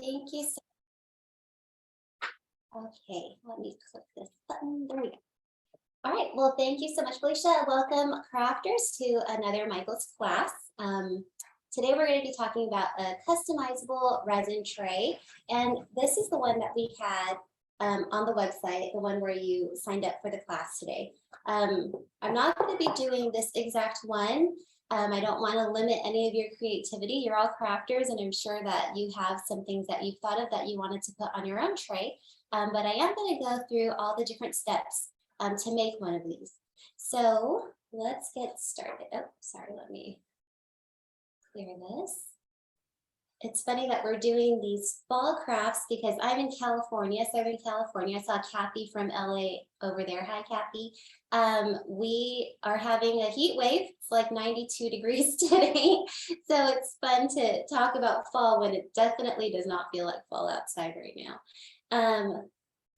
Thank you. Okay, let me click this button. There we go. All right, well, thank you so much, Felicia. Welcome, crafters, to another Michael's class. Today we're going to be talking about a customizable resin tray, and this is the one that we had on the website, the one where you signed up for the class today. I'm not going to be doing this exact one. I don't want to limit any of your creativity. You're all crafters, and I'm sure that you have some things that you've thought of that you wanted to put on your own tray. But I am going to go through all the different steps to make one of these. So let's get started. Oh, sorry, let me clear this. It's funny that we're doing these fall crafts because I'm in California, Southern California. I saw Kathy from LA over there. Hi, Kathy. We are having a heat wave. It's like 92 degrees today. So it's fun to talk about fall when it definitely does not feel like fall outside right now.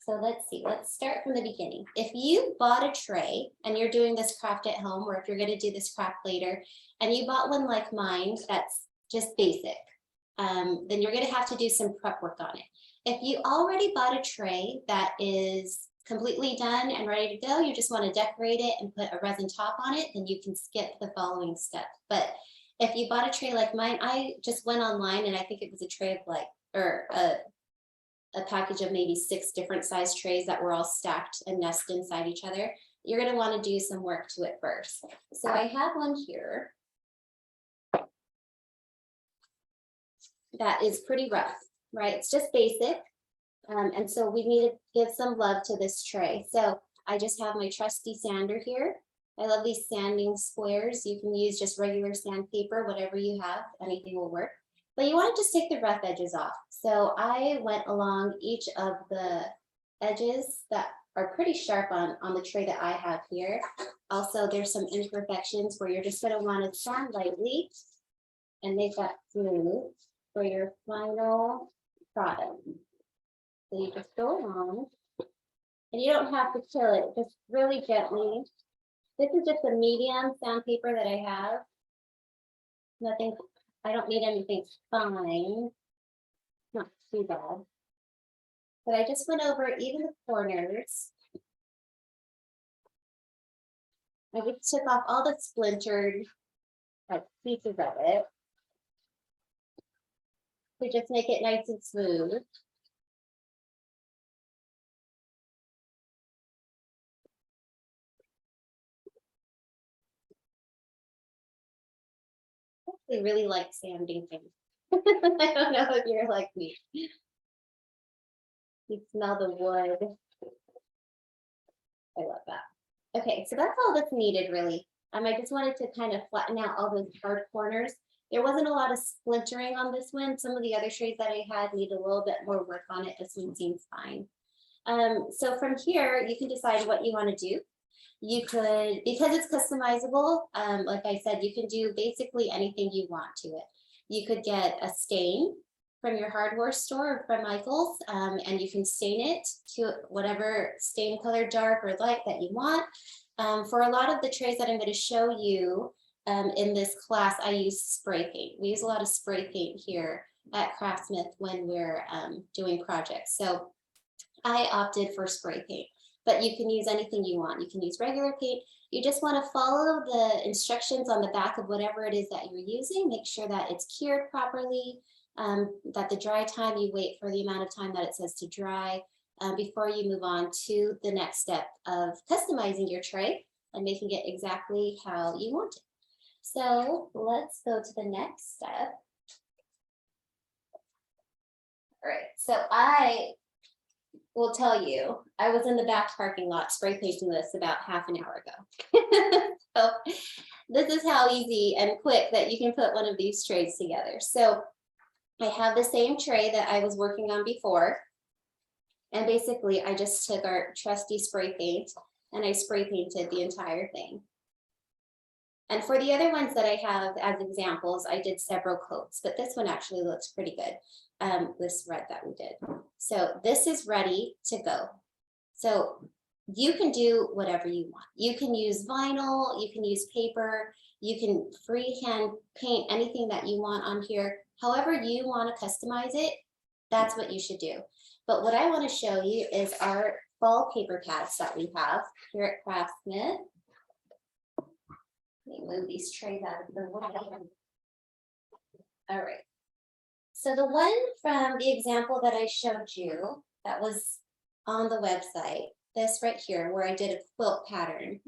So let's see, let's start from the beginning. If you bought a tray and you're doing this craft at home, or if you're going to do this craft later, and you bought one like mine that's just basic, then you're going to have to do some prep work on it. If you already bought a tray that is completely done and ready to go, you just want to decorate it and put a resin top on it, then you can skip the following step. But if you bought a tray like mine, I just went online and I think it was a tray of like, or a package of maybe 6 different size trays that were all stacked and nested inside each other. You're going to want to do some work to it first. So I have one here that is pretty rough, right? It's just basic. And so we need to give some love to this tray. So I just have my trusty sander here. I love these sanding squares. You can use just regular sandpaper, whatever you have, anything will work. But you want to just take the rough edges off. So I went along each of the edges that are pretty sharp on the tray that I have here. Also, there's some imperfections where you're just going to want to sand lightly and make that smooth for your final product. So you just go along and you don't have to kill it, just really gently. This is just a medium sandpaper that I have. Nothing, I don't need anything fine, not too bad. But I just went over even the corners. I just took off all the splintered pieces of it to just make it nice and smooth. I really like sanding things. I don't know if you're like me. You smell the wood. I love that. Okay, so that's all that's needed really. I just wanted to kind of flatten out all those hard corners. There wasn't a lot of splintering on this one. Some of the other trays that I had need a little bit more work on it. This one seems fine. So from here, you can decide what you want to do. You could, because it's customizable, like I said, you can do basically anything you want to it. You could get a stain from your hardware store or from Michael's, and you can stain it to whatever stain color, dark or light that you want. For a lot of the trays that I'm going to show you in this class, I use spray paint. We use a lot of spray paint here at Craftsmith when we're doing projects. So I opted for spray paint. But you can use anything you want. You can use regular paint. You just want to follow the instructions on the back of whatever it is that you're using. Make sure that it's cured properly, that the dry time, you wait for the amount of time that it says to dry before you move on to the next step of customizing your tray and making it exactly how you want it. So let's go to the next step. All right, so I will tell you, I was in the back parking lot spray painting this about half an hour ago. So this is how easy and quick that you can put one of these trays together. So I have the same tray that I was working on before. And basically I just took our trusty spray paint and I spray painted the entire thing. And for the other ones that I have as examples, I did several coats, but this one actually looks pretty good. This red that we did. So this is ready to go. So you can do whatever you want. You can use vinyl, you can use paper, you can freehand paint anything that you want on here. However you want to customize it, that's what you should do. But what I want to show you is our fall paper pads that we have here at Craftsmith. Let me move these trays out of the way. All right. So the one from the example that I showed you that was on the website, this right here, where I did a quilt pattern,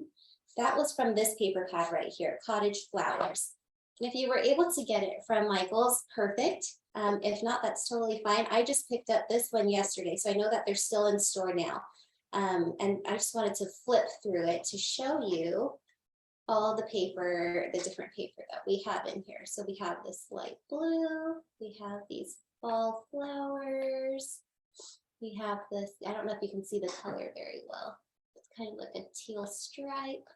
that was from this paper pad right here, Cottage Flowers. And if you were able to get it from Michael's, perfect. If not, that's totally fine. I just picked up this one yesterday, so I know that they're still in store now. And I just wanted to flip through it to show you all the paper, the different paper that we have in here. So we have this light blue, we have these fall flowers, we have this, I don't know if you can see the color very well. It's kind of like a teal stripe.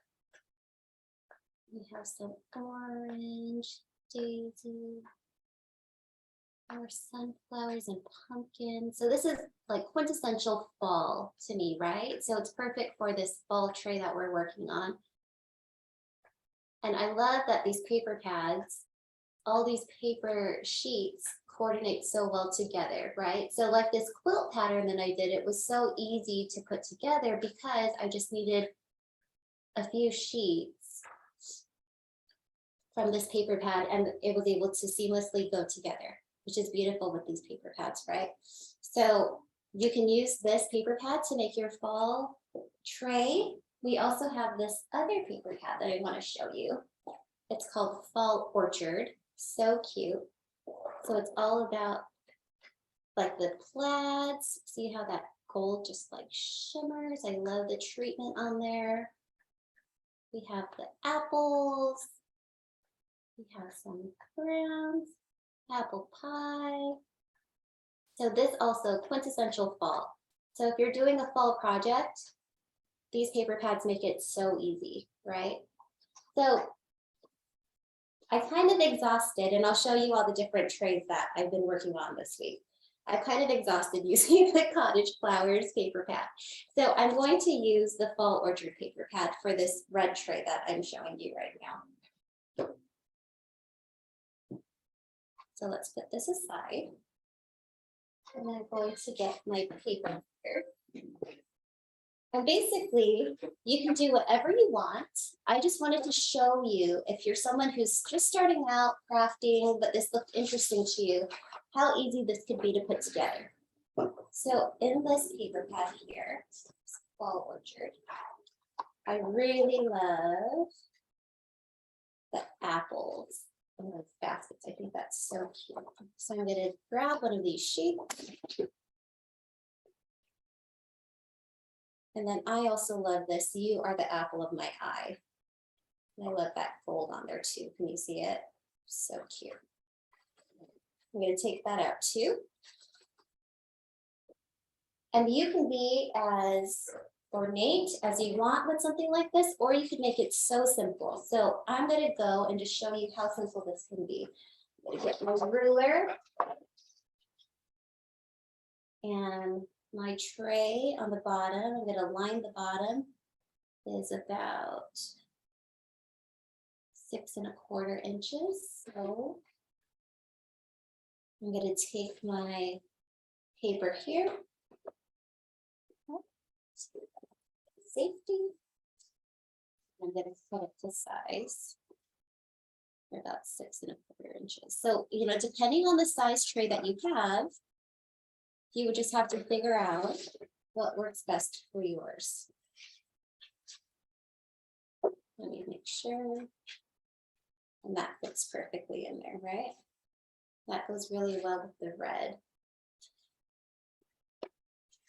We have some orange, daisy, or sunflowers and pumpkins. So this is like quintessential fall to me, right? So it's perfect for this fall tray that we're working on. And I love that these paper pads, all these paper sheets coordinate so well together, right? So like this quilt pattern that I did, it was so easy to put together because I just needed a few sheets from this paper pad and it was able to seamlessly go together, which is beautiful with these paper pads, right? So you can use this paper pad to make your fall tray. We also have this other paper pad that I want to show you. It's called Fall Orchard. So cute. So it's all about like the plaids. See how that gold just like shimmers? I love the treatment on there. We have the apples. We have some crowns, apple pie. So this also quintessential fall. So if you're doing a fall project, these paper pads make it so easy, right? So I kind of exhausted, and I'll show you all the different trays that I've been working on this week. I've kind of exhausted using the Cottage Flowers paper pad. So I'm going to use the Fall Orchard paper pad for this red tray that I'm showing you right now. So let's put this aside. And I'm going to get my paper here. And basically, you can do whatever you want. I just wanted to show you, if you're someone who's just starting out crafting, but this looked interesting to you, how easy this could be to put together. So in this paper pad here, Fall Orchard, I really love the apples in those baskets. I think that's so cute. So I'm going to grab one of these sheets. And then I also love this. You are the apple of my eye. And I love that gold on there too. Can you see it? So cute. I'm going to take that out too. And you can be as ornate as you want with something like this, or you could make it so simple. So I'm going to go and just show you how simple this can be. I'm going to get my ruler and my tray on the bottom. I'm going to line the bottom is about 6 1/4 inches. So I'm going to take my paper here. Safety. I'm going to cut it to size for about 6 1/4 inches. So, you know, depending on the size tray that you have, you would just have to figure out what works best for yours. Let me make sure. And that fits perfectly in there, right? That goes really well with the red.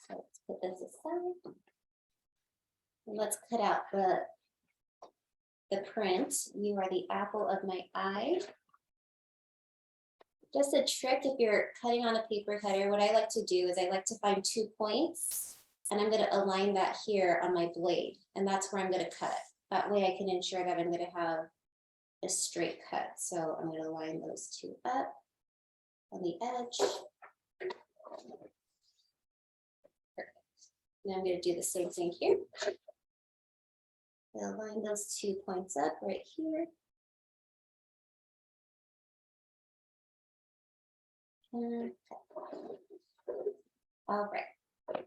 So let's put this aside. And let's cut out the print. You are the apple of my eye. Just a trick if you're cutting on a paper cutter, what I like to do is I like to find 2 points and I'm going to align that here on my blade. And that's where I'm going to cut. That way I can ensure that I'm going to have a straight cut. So I'm going to line those 2 up on the edge. Perfect. Now I'm going to do the same thing here. I'll line those 2 points up right here. And All right.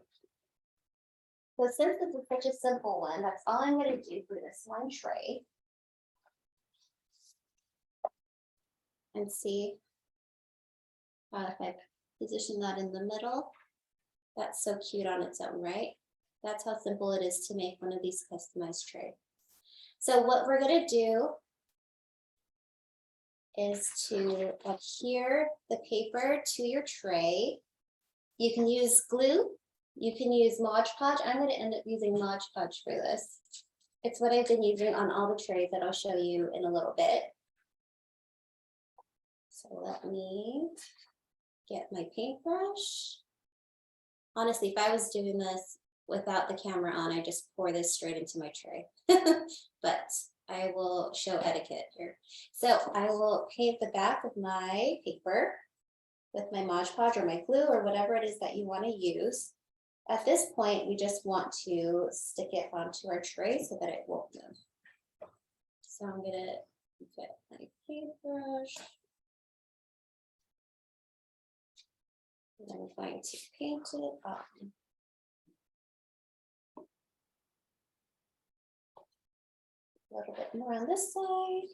So since this is such a simple one, that's all I'm going to do for this one tray. And see if I position that in the middle. That's so cute on its own, right? That's how simple it is to make one of these customized trays. So what we're going to do is to adhere the paper to your tray. You can use glue. You can use Mod Podge. I'm going to end up using Mod Podge for this. It's what I've been using on all the trays that I'll show you in a little bit. So let me get my paintbrush. Honestly, if I was doing this without the camera on, I just pour this straight into my tray. But I will show etiquette here. So I will paint the back of my paper with my Mod Podge or my glue or whatever it is that you want to use. At this point, we just want to stick it onto our tray so that it won't move. So I'm gonna get my paintbrush. And I'm going to paint it on. A little bit more on this side.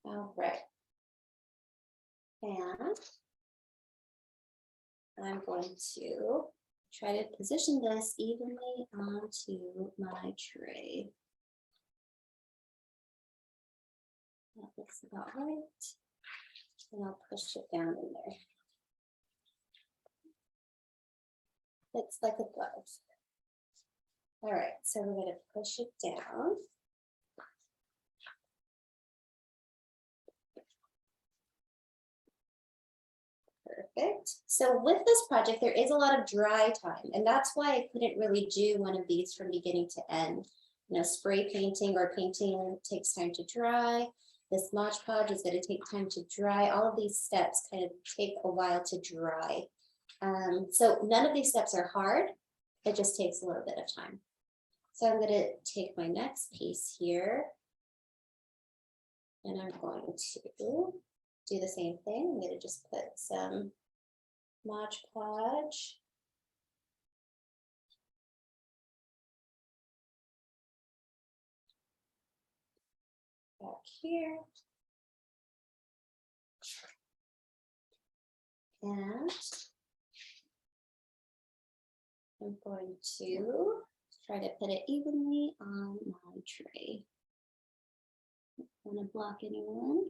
All right. And I'm going to try to position this evenly onto my tray. That looks about right. And I'll push it down in there. It's like a glove. All right, so we're going to push it down. Perfect. So with this project, there is a lot of dry time, and that's why I couldn't really do one of these from beginning to end. You know, spray painting or painting takes time to dry. This Mod Podge is going to take time to dry. All of these steps kind of take a while to dry. So none of these steps are hard. It just takes a little bit of time. So I'm going to take my next piece here, and I'm going to do the same thing. I'm going to just put some Mod Podge back here. And I'm going to try to put it evenly on my tray. Don't want to block anyone.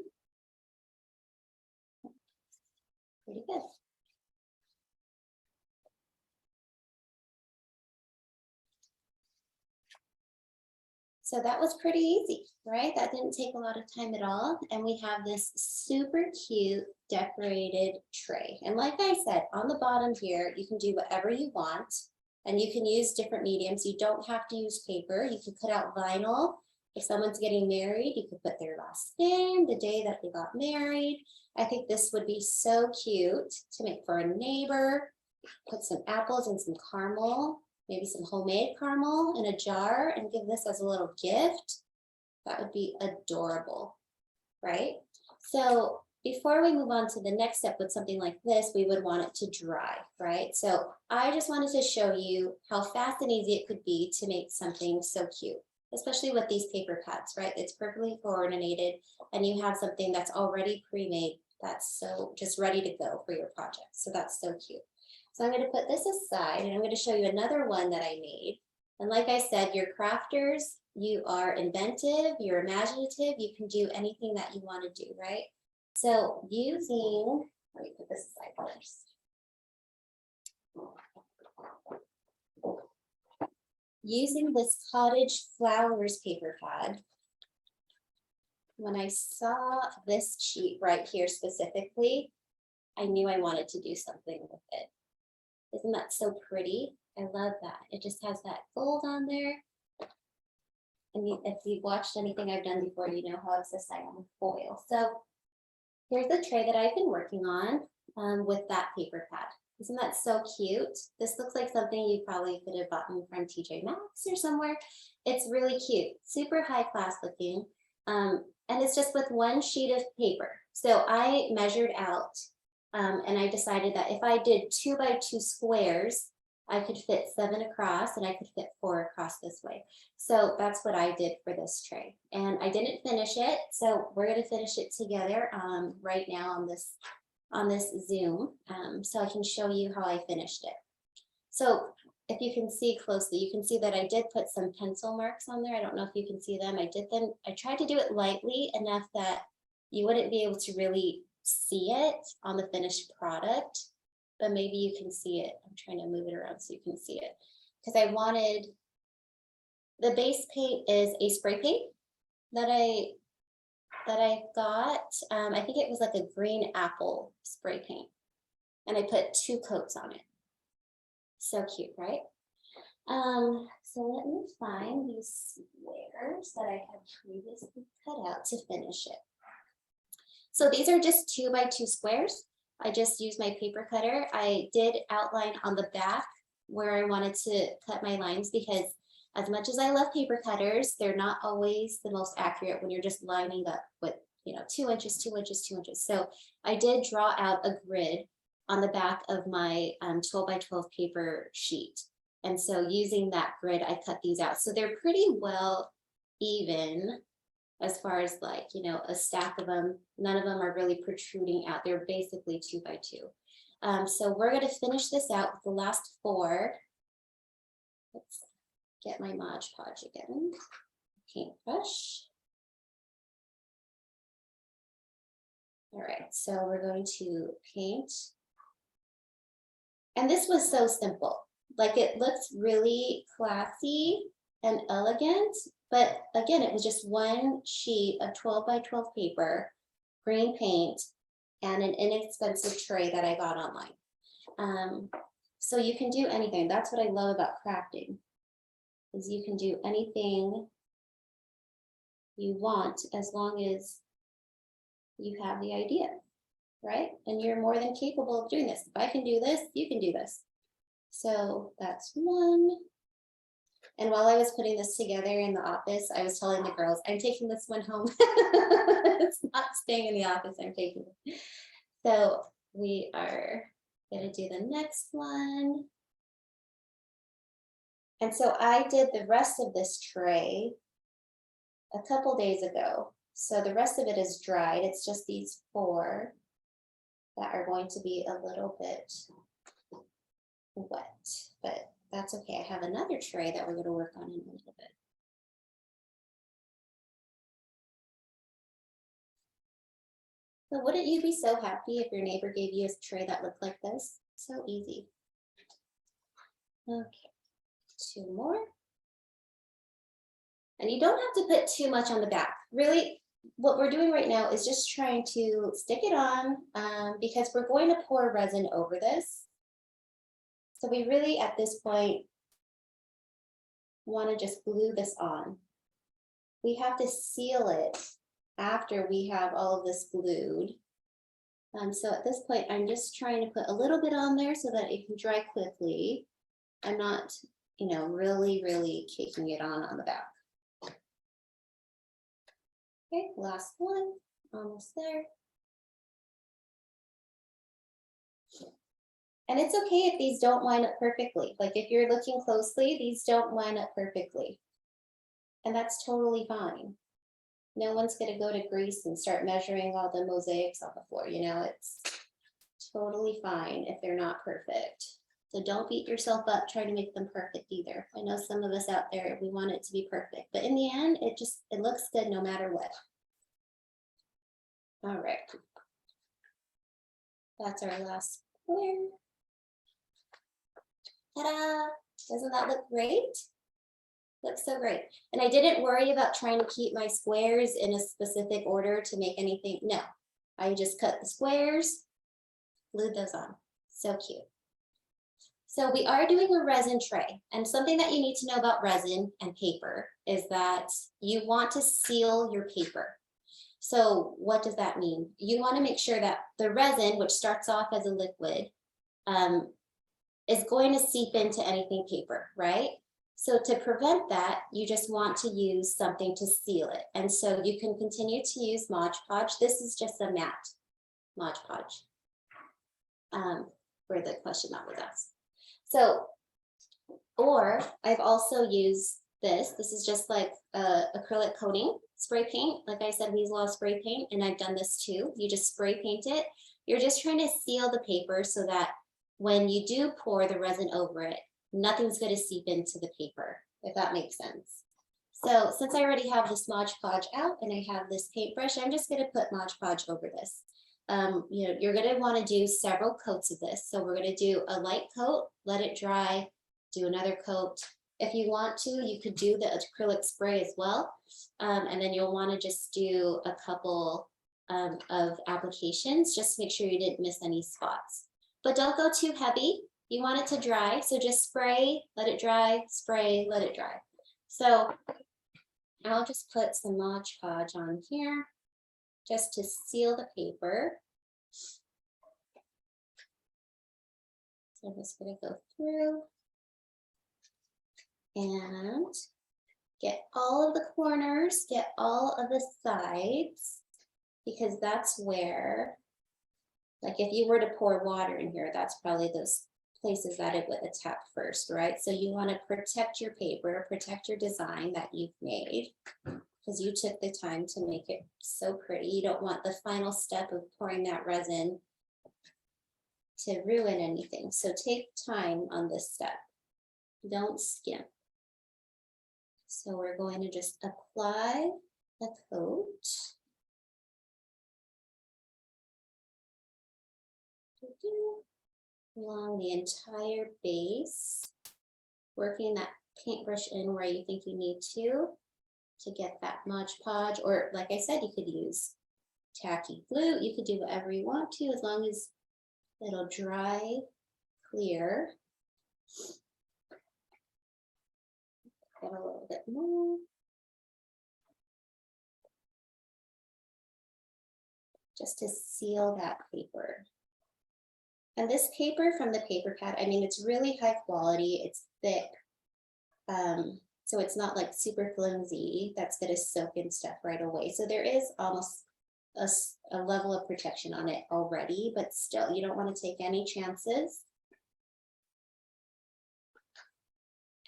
Pretty good. So that was pretty easy, right? That didn't take a lot of time at all. And we have this super cute decorated tray. And like I said, on the bottom here, you can do whatever you want. And you can use different mediums. You don't have to use paper. You can cut out vinyl. If someone's getting married, you could put their last name, the day that they got married. I think this would be so cute to make for a neighbor. Put some apples and some caramel, maybe some homemade caramel in a jar and give this as a little gift. That would be adorable, right? So before we move on to the next step with something like this, we would want it to dry, right? So I just wanted to show you how fast and easy it could be to make something so cute, especially with these paper pads, right? It's perfectly coordinated and you have something that's already pre-made that's so just ready to go for your project. So that's so cute. So I'm going to put this aside and I'm going to show you another one that I made. And like I said, you're crafters, you are inventive, you're imaginative, you can do anything that you want to do, right? So using, let me put this aside first. Using this Cottage flowers paper pad, when I saw this sheet right here specifically, I knew I wanted to do something with it. Isn't that so pretty? I love that. It just has that gold on there. And if you've watched anything I've done before, you know how obsessed I am with foil. So here's the tray that I've been working on with that paper pad. Isn't that so cute? This looks like something you probably could have gotten from TJ Maxx or somewhere. It's really cute, super high class looking. And And it's just with one sheet of paper. So I measured out and I decided that if I did 2 by 2 squares, I could fit 7 across and I could fit 4 across this way. So that's what I did for this tray. And I didn't finish it. So we're going to finish it together right now on this Zoom. So I can show you how I finished it. So if you can see closely, you can see that I did put some pencil marks on there. I don't know if you can see them. I did them. I tried to do it lightly enough that you wouldn't be able to really see it on the finished product, but maybe you can see it. I'm trying to move it around so you can see it, because I wanted, the base paint is a spray paint that I got. I think it was like a green apple spray paint, and I put 2 coats on it. So cute, right? So let me find these squares that I had previously cut out to finish it. So these are just 2 by 2 squares. I just used my paper cutter. I did outline on the back where I wanted to cut my lines, because as much as I love paper cutters, they're not always the most accurate when you're just lining up with, 2 inches, 2 inches, 2 inches. So I did draw out a grid on the back of my 12 by 12 paper sheet. And so using that grid, I cut these out. So they're pretty well even as far as like, a stack of them. None of them are really protruding out. They're basically 2 by 2. So we're going to finish this out with the last 4. Let's get my Mod Podge again. Paintbrush. All right, so we're going to paint. And this was so simple. Like, it looks really classy and elegant, but again, it was just one sheet of 12 by 12 paper, green paint, and an inexpensive tray that I got online. So you can do anything. That's what I love about crafting, is you can do anything you want as long as you have the idea, right? And you're more than capable of doing this. If I can do this, you can do this. So that's one. And while I was putting this together in the office, I was telling the girls, I'm taking this one home. It's not staying in the office, I'm taking it. So we are going to do the next one. And so I did the rest of this tray a couple days ago. So the rest of it is dried. It's just these 4 that are going to be a little bit wet, but that's okay. I have another tray that we're going to work on in a little bit. So wouldn't you be so happy if your neighbor gave you a tray that looked like this? So easy. Okay, 2 more. And you don't have to put too much on the back. Really, what we're doing right now is just trying to stick it on because we're going to pour resin over this. So we really, at this point, want to just glue this on. We have to seal it after we have all of this glued. So at this point, I'm just trying to put a little bit on there so that it can dry quickly. I'm not, really caking it on the back. Okay, last one, almost there. And it's okay if these don't line up perfectly. Like, if you're looking closely, these don't line up perfectly. And that's totally fine. No one's going to go to Greece and start measuring all the mosaics on the floor. It's totally fine if they're not perfect. So don't beat yourself up trying to make them perfect either. I know some of us out there, we want it to be perfect, but in the end, it looks good no matter what. All right. That's our last square. Ta-da! Doesn't that look great? Looks so great. And I didn't worry about trying to keep my squares in a specific order to make anything. No, I just cut the squares, glued those on. So cute. So we are doing a resin tray, and something that you need to know about resin and paper is that you want to seal your paper. So what does that mean? You want to make sure that the resin, which starts off as a liquid, is going to seep into anything paper, right? So to prevent that, you just want to use something to seal it. And so you can continue to use Mod Podge. This is just a matte Mod Podge for the question that was asked. So, or I've also used this. This is just like acrylic coating, spray paint. Like I said, we use a lot of spray paint, and I've done this too. You just spray paint it. You're just trying to seal the paper so that when you do pour the resin over it, nothing's going to seep into the paper, if that makes sense. So since I already have this Mod Podge out and I have this paintbrush, I'm just going to put Mod Podge over this. You know, you're going to want to do several coats of this. So we're going to do a light coat, let it dry, do another coat. If you want to, you could do the acrylic spray as well. And then you'll want to just do a couple of applications, just to make sure you didn't miss any spots. But don't go too heavy. You want it to dry, so just spray, let it dry, spray, let it dry. So I'll just put some Mod Podge on here just to seal the paper. So I'm just going to go through and get all of the corners, get all of the sides, because that's where, like if you were to pour water in here, that's probably those places that it would attack first, right? So you want to protect your paper, protect your design that you've made, because you took the time to make it so pretty. You don't want the final step of pouring that resin to ruin anything. So take time on this step. Don't skimp. So we're going to just apply a coat. Along the entire base, working that paintbrush in where you think you need to get that Mod Podge, or like I said, you could use tacky glue. You could do whatever you want to, as long as it'll dry clear. Get a little bit more. Just to seal that paper. And this paper from the paper pad, I mean, it's really high quality, it's thick. So it's not like super flimsy that's going to soak in stuff right away. So there is almost a level of protection on it already, but still, you don't want to take any chances.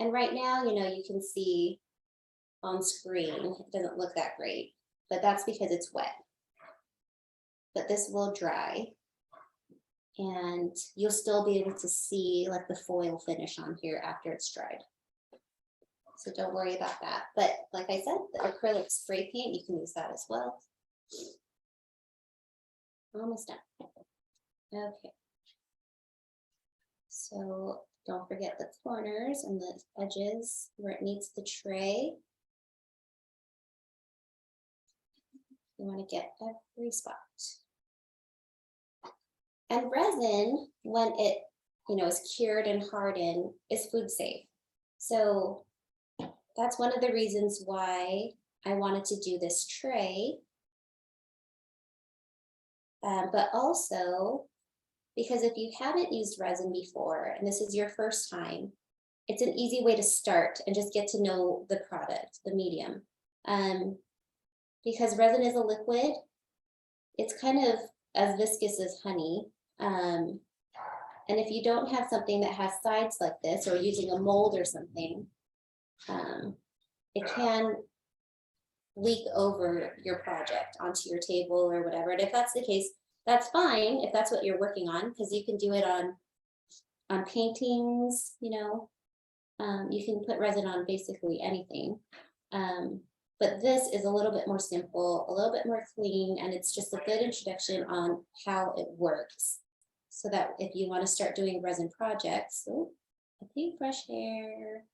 And right now, you know, you can see on screen, it doesn't look that great, but that's because it's wet. But this will dry, and you'll still be able to see like the foil finish on here after it's dried. So don't worry about that. But like I said, the acrylic spray paint, you can use that as well. Almost done. Okay. So don't forget the corners and the edges where it needs the tray. You want to get every spot. And resin, when it, you know, is cured and hardened, is food safe. So that's one of the reasons why I wanted to do this tray. But also because if you haven't used resin before, and this is your first time, it's an easy way to start and just get to know the product, the medium. Because resin is a liquid, it's kind of as viscous as honey. And if you don't have something that has sides like this, or using a mold or something, it can leak over your project onto your table or whatever. And if that's the case, that's fine if that's what you're working on, because you can do it on paintings, you know. You can put resin on basically anything. But this is a little bit more simple, a little bit more clean, and it's just a good introduction on how it works. So that if you want to start doing resin projects, oh, a paintbrush hair,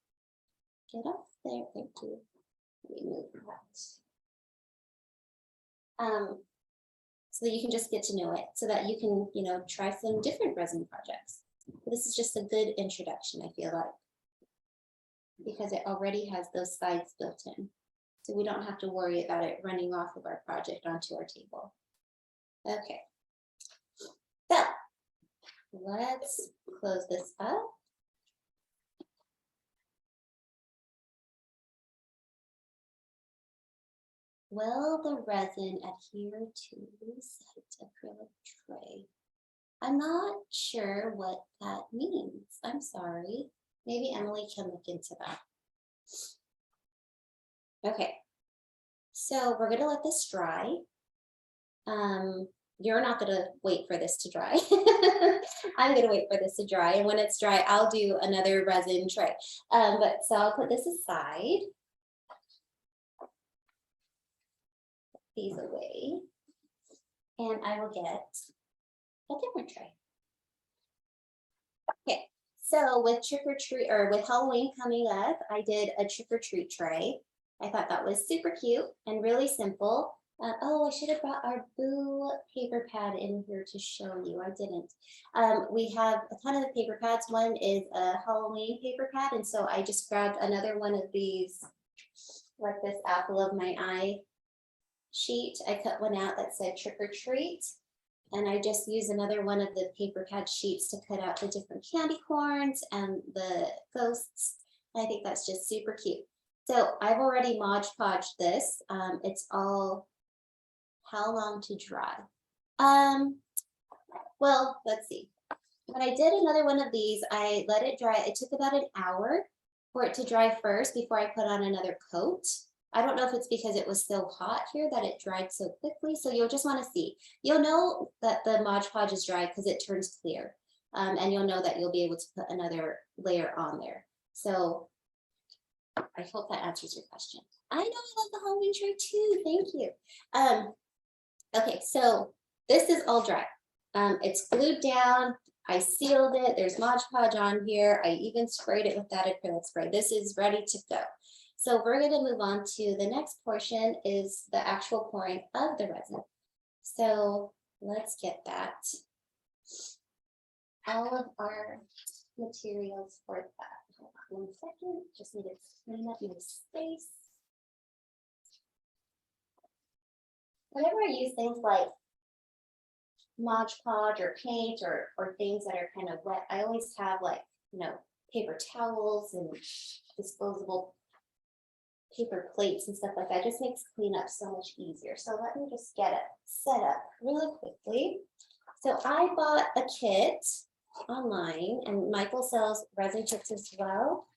get off there, thank you. Let me move that. So that you can just get to know it, so that you can, you know, try some different resin projects. But this is just a good introduction, I feel like, because it already has those sides built in. So we don't have to worry about it running off of our project onto our table. Okay, so let's close this up. will the resin adhere to the set acrylic tray? I'm not sure what that means. I'm sorry. Maybe Emily can look into that. Okay, so we're gonna let this dry. You're not gonna wait for this to dry. I'm gonna wait for this to dry, and when it's dry, I'll do another resin tray. But so I'll put this aside. Put these away, and I will get a different tray. Okay, so with trick or treat, or with Halloween coming up, I did a trick or treat tray. I thought that was super cute and really simple. Oh, I should have brought our Boo paper pad in here to show you. I didn't. We have a ton of paper pads. One is a Halloween paper pad, and so I just grabbed another one of these, like this apple of my eye sheet. I cut one out that said trick or treat, and I just used another one of the paper pad sheets to cut out the different candy corns and the ghosts. I think that's just super cute. So I've already Mod Podged this. It's all how long to dry. Well, let's see. When I did another one of these, I let it dry. It took about an hour for it to dry first before I put on another coat. I don't know if it's because it was so hot here that it dried so quickly. So you'll just want to see. You'll know that the Mod Podge is dry because it turns clear. And you'll know that you'll be able to put another layer on there. So I hope that answers your question. I know I love the Halloween tray too. Thank you. Okay, so this is all dry. It's glued down. I sealed it. There's Mod Podge on here. I even sprayed it with that acrylic spray. This is ready to go. So we're going to move on to the next portion, is the actual pouring of the resin. So let's get that. All of our materials for that. Hold on 1 second. Just need to clean up my space. Whenever I use things like Mod Podge or paint or things that are kind of wet, I always have, like, you know, paper towels and disposable paper plates and stuff like that. It just makes cleanup so much easier. So let me just get it set up really quickly. So I bought a kit online, and Michael sells resin kits as well.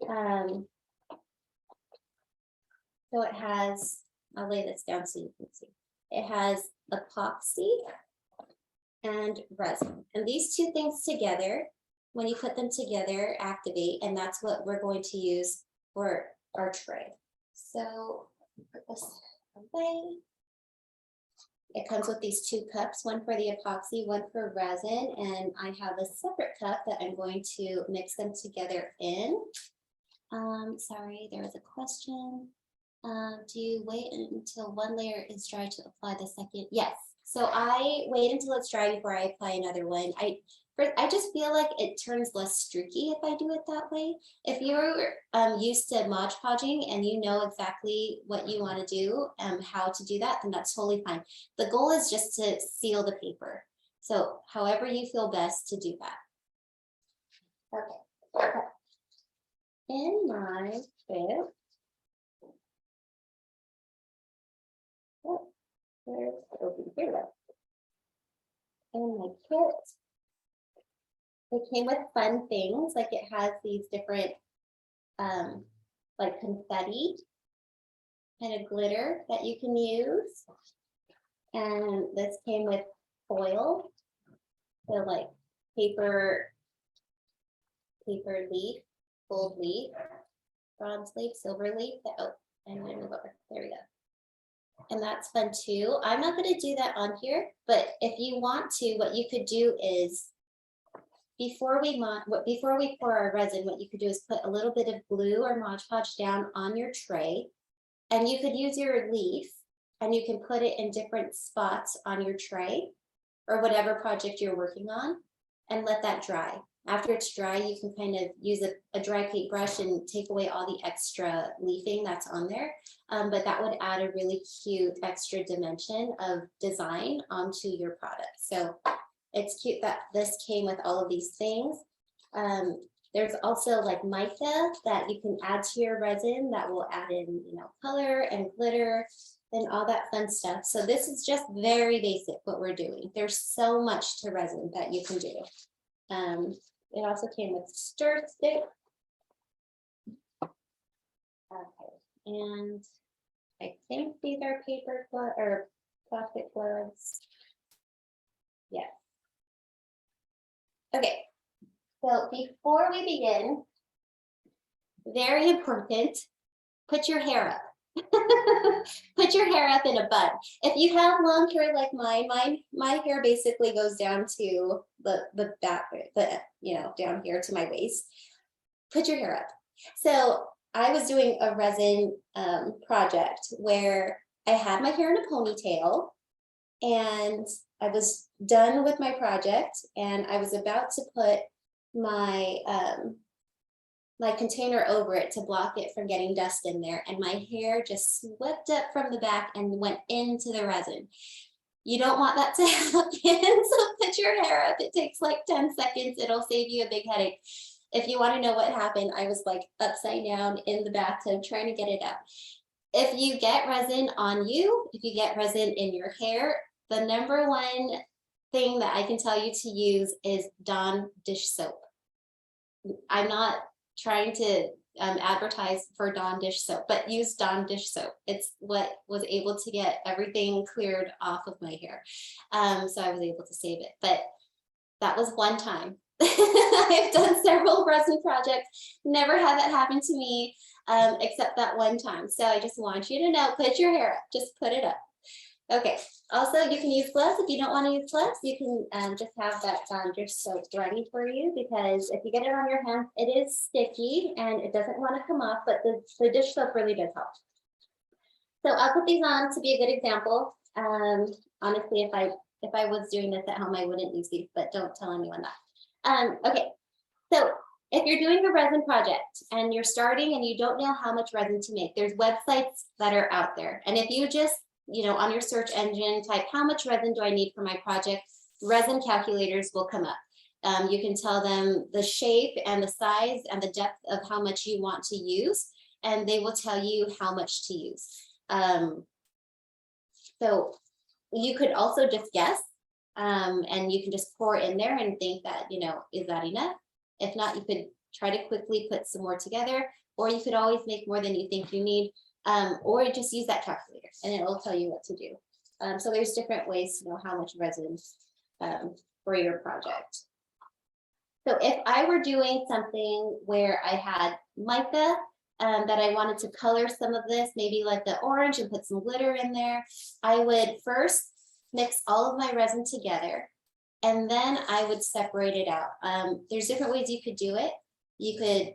So it has, I'll lay this down so you can see. It has epoxy and resin. And these two things together, when you put them together, activate, and that's what we're going to use for our tray. So put this away. It comes with these 2 cups, one for the epoxy, one for resin, and I have a separate cup that I'm going to mix them together in. Sorry, there was a question. Do you wait until one layer is dry to apply the second? Yes. So I wait until it's dry before I apply another one. I just feel like it turns less streaky if I do it that way. If you're used to Mod Podging and you know exactly what you want to do, how to do that, then that's totally fine. The goal is just to seal the paper. So however you feel best to do that. Okay. In my kit, where's it open? Here we go. In my kit, it came with fun things, like it has these different like confetti kind of glitter that you can use. And this came with foil, so like paper leaf, gold leaf, bronze leaf, silver leaf. Oh, I'm gonna move over. There we go. And that's fun too. I'm not going to do that on here, but if you want to, what you could do is before we pour our resin, what you could do is put a little bit of glue or Mod Podge down on your tray, and you could use your leaf and you can put it in different spots on your tray or whatever project you're working on, and let that dry. After it's dry, you can kind of use a dry paintbrush and take away all the extra leafing that's on there. But that would add a really cute extra dimension of design onto your product. So it's cute that this came with all of these things. There's also like mica that you can add to your resin that will add in, you know, color and glitter. and all that fun stuff. So this is just very basic what we're doing. There's so much to resin that you can do. It also came with stir stick. Okay, and I think these are paper gloves or plastic gloves. Yeah. Okay, so before we begin, very important, put your hair up. Put your hair up in a bun. If you have long hair like mine, my hair basically goes down to the back, down here to my waist. Put your hair up. So I was doing a resin project where I had my hair in a ponytail, and I was done with my project, and I was about to put my my container over it to block it from getting dust in there, and my hair just swept up from the back and went into the resin. You don't want that to happen, so put your hair up. It takes like 10 seconds. It'll save you a big headache. If you want to know what happened, I was like upside down in the bathtub trying to get it out. If you get resin on you, if you get resin in your hair, the number one thing that I can tell you to use is Dawn dish soap. I'm not trying to advertise for Dawn dish soap, but use Dawn dish soap. It's what was able to get everything cleared off of my hair. So I was able to save it, but that was one time. I've done several resin projects, never had that happen to me, except that one time. So I just want you to know, put your hair up, just put it up. Okay, also you can use gloves. If you don't want to use gloves, you can just have that dish soap ready for you, because if you get it on your hands, it is sticky and it doesn't want to come off, but the dish soap really does help. So I'll put these on to be a good example. Honestly, if I was doing this at home, I wouldn't use these, but don't tell anyone that. Okay, so if you're doing a resin project and you're starting and you don't know how much resin to make, there's websites that are out there. And if you just, on your search engine, type how much resin do I need for my project, resin calculators will come up. You can tell them the shape and the size and the depth of how much you want to use, and they will tell you how much to use. So you could also just guess, and you can just pour in there and think that, is that enough? If not, you could try to quickly put some more together, or you could always make more than you think you need, or just use that calculator and it will tell you what to do. So there's different ways to know how much resin for your project. So if I were doing something where I had mica that I wanted to color some of this, maybe like the orange, and put some glitter in there, I would first mix all of my resin together, and then I would separate it out. There's different ways you could do it. You could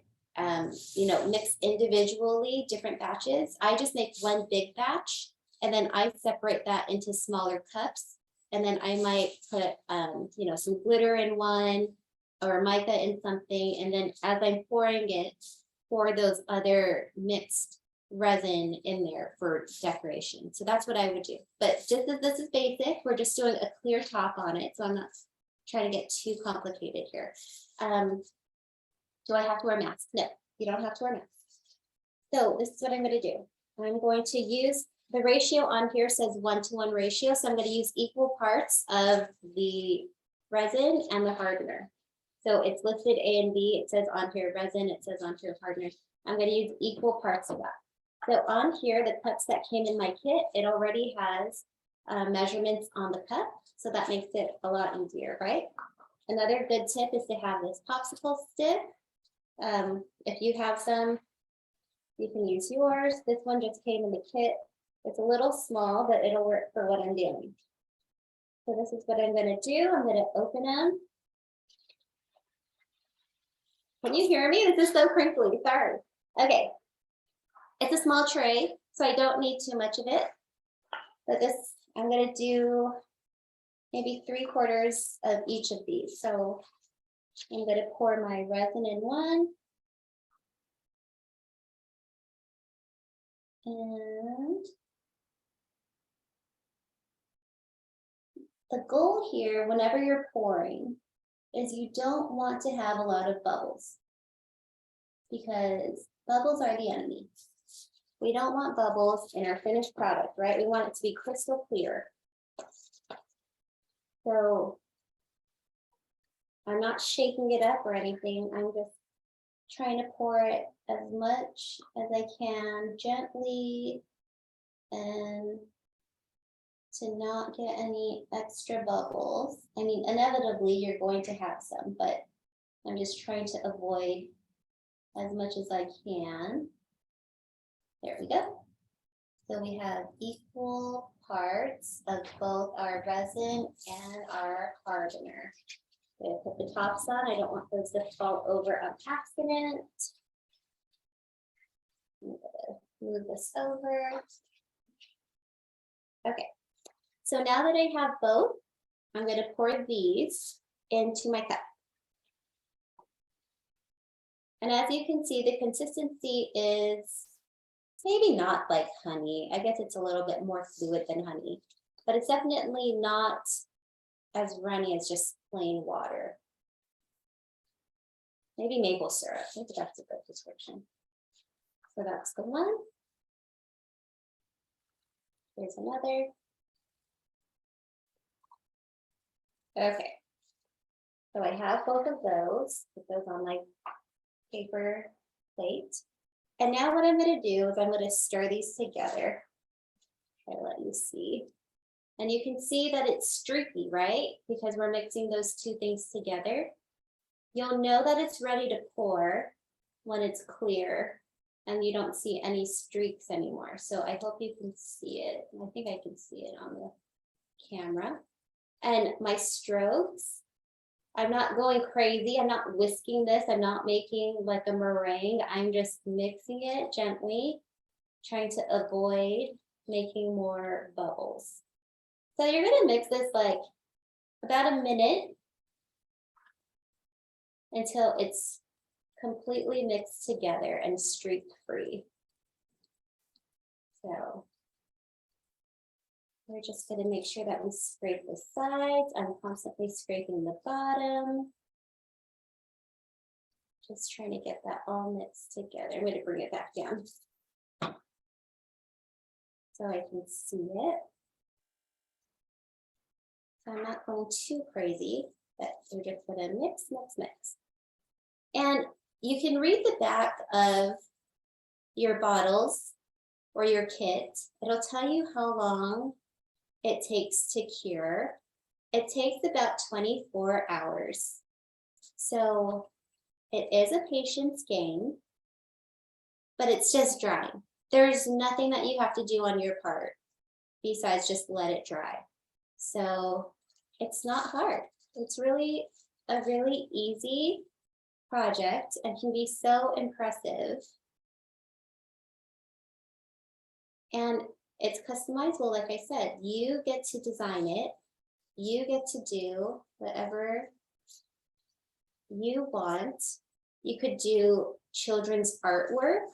mix individually different batches. I just make one big batch, and then I separate that into smaller cups. And then I might put, some glitter in one, or mica in something. And then as I'm pouring it, pour those other mixed resin in there for decoration. So that's what I would do. But just as this is basic, we're just doing a clear top on it. So I'm not trying to get too complicated here. Do I have to wear a mask? No, you don't have to wear a mask. So this is what I'm going to do. I'm going to use, the ratio on here says 1-to-1 ratio. So I'm going to use equal parts of the resin and the hardener. So it's listed A and B. It says on here resin, it says on here hardener. I'm going to use equal parts of that. So on here, the cups that came in my kit, it already has measurements on the cup. So that makes it a lot easier, right? Another good tip is to have this popsicle stick. If you have some, you can use yours. This one just came in the kit. It's a little small, but it'll work for what I'm doing. So this is what I'm going to do. I'm going to open them. Can you hear me? This is so crinkly. Sorry. Okay. It's a small tray, so I don't need too much of it. But this, I'm going to do maybe 3/4 of each of these. So I'm going to pour my resin in one. And the goal here, whenever you're pouring, is you don't want to have a lot of bubbles, because bubbles are the enemy. We don't want bubbles in our finished product, right? We want it to be crystal clear. So I'm not shaking it up or anything. I'm just trying to pour it as much as I can gently and to not get any extra bubbles. I mean, inevitably you're going to have some, but I'm just trying to avoid as much as I can. There we go. So we have equal parts of both our resin and our hardener. I'm gonna put the tops on. I don't want those to fall over on accident. I'm gonna move this over. Okay, so now that I have both, I'm gonna pour these into my cup. And as you can see, the consistency is maybe not like honey. I guess it's a little bit more fluid than honey, but it's definitely not as runny as just plain water. Maybe maple syrup. Maybe that's a good description. So that's the one. Here's another. Okay. So I have both of those. Put those on my paper plate. And now what I'm going to do is I'm going to stir these together. Try to let you see. And you can see that it's streaky, right? Because we're mixing those two things together. You'll know that it's ready to pour when it's clear and you don't see any streaks anymore. So I hope you can see it. I think I can see it on the camera. And my strokes, I'm not going crazy. I'm not whisking this. I'm not making like a meringue. I'm just mixing it gently, trying to avoid making more bubbles. So you're gonna mix this like about a minute until it's completely mixed together and streak free. So we're just going to make sure that we scrape the sides. I'm constantly scraping the bottom. Just trying to get that all mixed together. I'm going to bring it back down so I can see it. So I'm not going too crazy, but we're just going to mix, mix, mix. And you can read the back of your bottles or your kit. It'll tell you how long it takes to cure. It takes about 24 hours. So it is a patience game, but it's just drying. There's nothing that you have to do on your part besides just let it dry. So it's not hard. It's really a really easy project and can be so impressive. And it's customizable, like I said. You get to design it. You get to do whatever you want. You could do children's artwork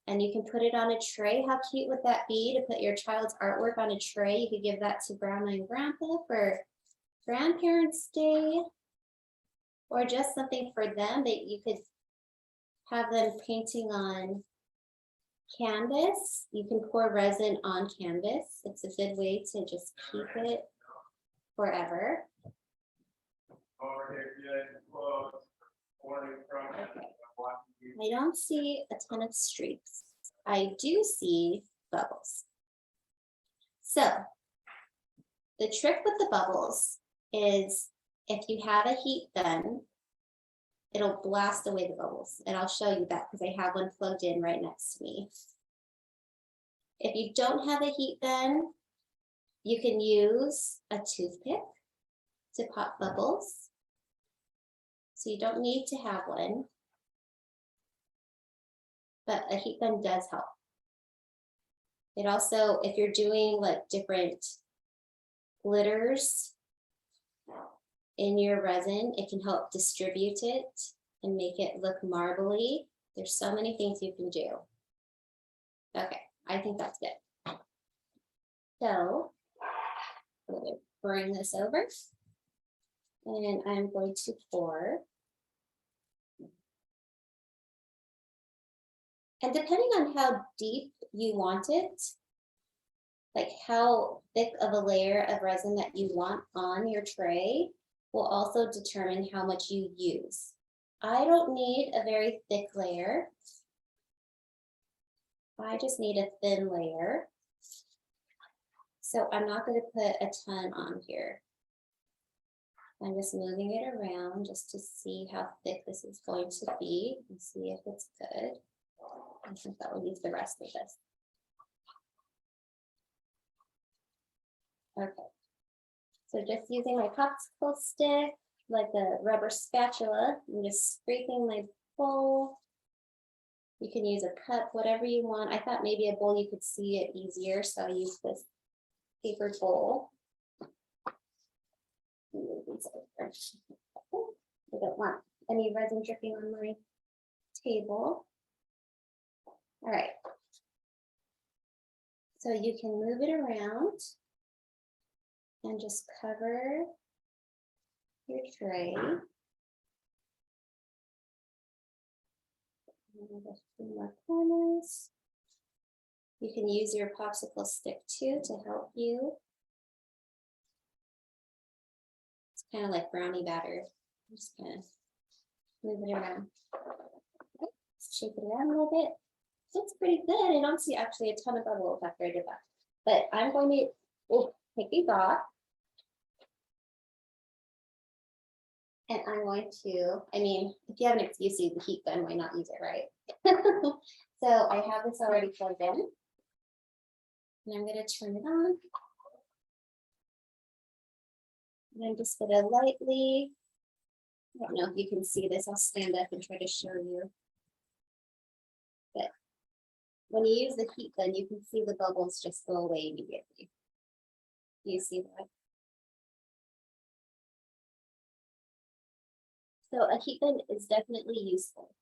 and you can put it on a tray. How cute would that be to put your child's artwork on a tray? You could give that to Grandma and Grandpa for Grandparents' Day, or just something for them that you could have them painting on canvas. You can pour resin on canvas. It's a good way to just keep it forever. Okay. I don't see a ton of streaks. I do see bubbles. So the trick with the bubbles is if you have a heat gun, it'll blast away the bubbles. And I'll show you that because I have one plugged in right next to me. If you don't have a heat gun, you can use a toothpick to pop bubbles. So you don't need to have one, but a heat gun does help. It also, if you're doing like different glitters in your resin, it can help distribute it and make it look marbly. There's so many things you can do. Okay, I think that's good. So I'm going to bring this over and I'm going to pour. And depending on how deep you want it, like how thick of a layer of resin that you want on your tray will also determine how much you use. I don't need a very thick layer. I just need a thin layer. So I'm not going to put a ton on here. I'm just moving it around just to see how thick this is going to be and see if it's good. I think that will use the rest of this. Okay, so just using my popsicle stick, like a rubber spatula, I'm just scraping my bowl. You can use a cup, whatever you want. I thought maybe a bowl you could see it easier, so I use this paper bowl. Move these over. I don't want any resin dripping on my table. All right. So you can move it around and just cover your tray. A few more corners. You can use your popsicle stick too to help you. It's kind of like brownie batter. Just kind of move it around. Okay. Shake it around a little bit. It's pretty good. I don't see actually a ton of bubbles after I did that. But I'm going to take these off. And I'm going to, I mean, if you have an excuse to use the heat gun, why not use it, right? So I have this already plugged in. And I'm going to turn it on. And I'm just going to lightly, I don't know if you can see this, I'll stand up and try to show you. But when you use the heat gun, you can see the bubbles just go away immediately. You see that? So a heat gun is definitely useful.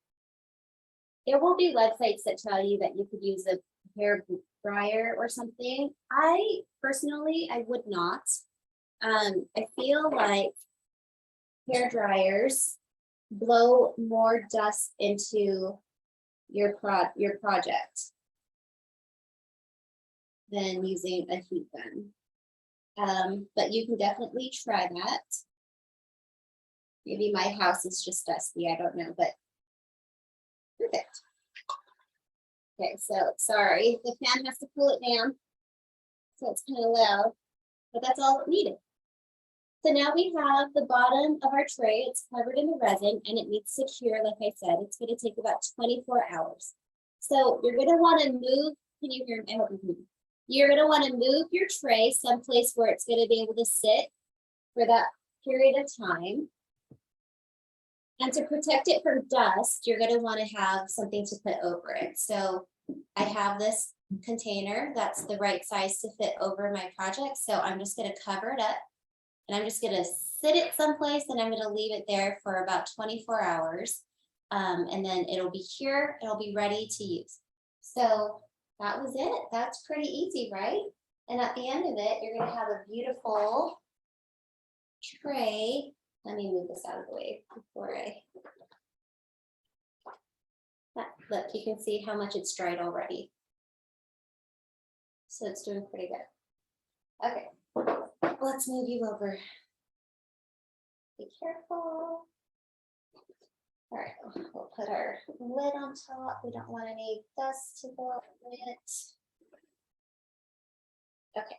There will be websites that tell you that you could use a hair dryer or something. I personally, I would not. I feel like hair dryers blow more dust into your project than using a heat gun. But you can definitely try that. Maybe my house is just dusty, I don't know, but perfect. Okay, so sorry, the fan has to pull it down, so it's kind of loud, but that's all it needed. So now we have the bottom of our tray, it's covered in the resin and it needs secure, like I said, it's going to take about 24 hours. So you're going to want to move, can you hear me? I hope you can hear me. You're going to want to move your tray someplace where it's going to be able to sit for that period of time. And to protect it from dust, you're going to want to have something to put over it. So I have this container that's the right size to fit over my project. So I'm just going to cover it up and I'm just going to sit it someplace and I'm going to leave it there for about 24 hours. And then it'll be here, it'll be ready to use. So that was it. That's pretty easy, right? And at the end of it, you're going to have a beautiful tray. Let me move this out of the way before look, you can see how much it's dried already. So it's doing pretty good. Okay, let's move you over. Be careful. All right, we'll put our lid on top. We don't want any dust to go on it. Okay.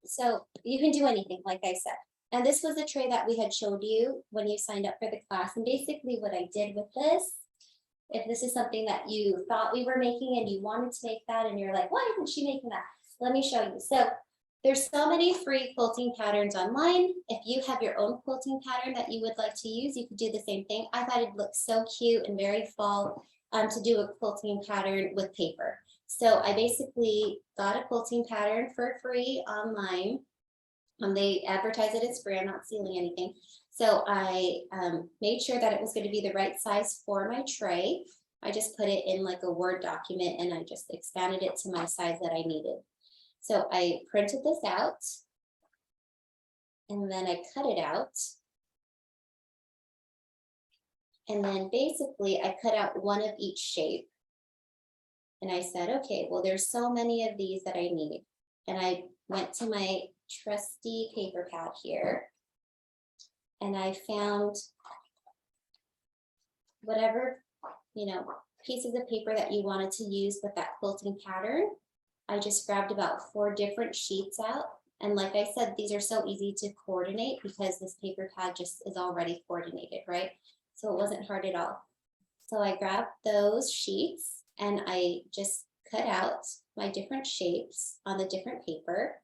So you can do anything, like I said. And this was a tray that we had showed you when you signed up for the class. And basically what I did with this, if this is something that you thought we were making and you wanted to make that and you're like, why isn't she making that? Let me show you. So there's so many free quilting patterns online. If you have your own quilting pattern that you would like to use, you could do the same thing. I thought it looked so cute and very fall to do a quilting pattern with paper. So I basically got a quilting pattern for free online. They advertise it as free, I'm not stealing anything. So I made sure that it was going to be the right size for my tray. I just put it in like a Word document and I just expanded it to my size that I needed. So I printed this out and then I cut it out. And then basically I cut out one of each shape. And I said, okay, well, there's so many of these that I need. And I went to my trusty paper pad here and I found whatever, pieces of paper that you wanted to use with that quilting pattern. I just grabbed about 4 different sheets out. And like I said, these are so easy to coordinate because this paper pad just is already coordinated, right? So it wasn't hard at all. So I grabbed those sheets and I just cut out my different shapes on the different paper.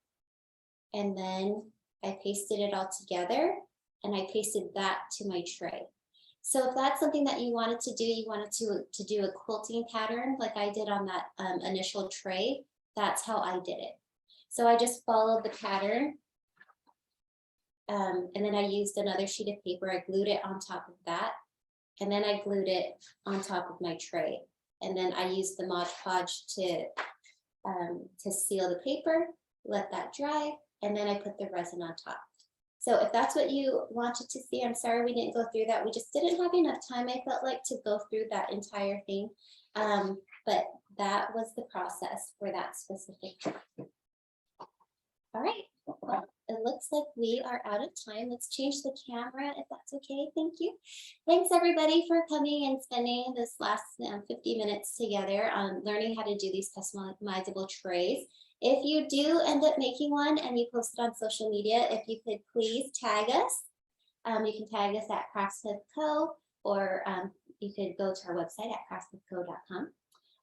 And then I pasted it all together and I pasted that to my tray. So if that's something that you wanted to do, you wanted to do a quilting pattern like I did on that initial tray, that's how I did it. So I just followed the pattern and then I used another sheet of paper. I glued it on top of that. And then I glued it on top of my tray. And then I used the Mod Podge to seal the paper, let that dry, and then I put the resin on top. So if that's what you wanted to see, I'm sorry we didn't go through that. We just didn't have enough time, I felt like, to go through that entire thing. But that was the process for that specific. All right, well, it looks like we are out of time. Let's change the camera if that's okay. Thank you. Thanks everybody for coming and spending this last 50 minutes together on learning how to do these customizable trays. If you do end up making one and you post it on social media, if you could please tag us. You can tag us at Craftsmith Co. or you could go to our website at craftsmithco.com.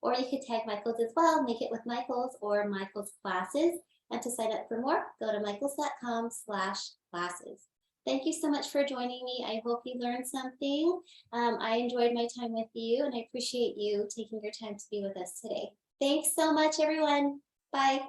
Or you could tag Michael's as well, Make It with Michael's or Michael's Classes. And to sign up for more, go to michaels.com/classes. Thank you so much for joining me. I hope you learned something. I enjoyed my time with you and I appreciate you taking your time to be with us today. Thanks so much, everyone. Bye.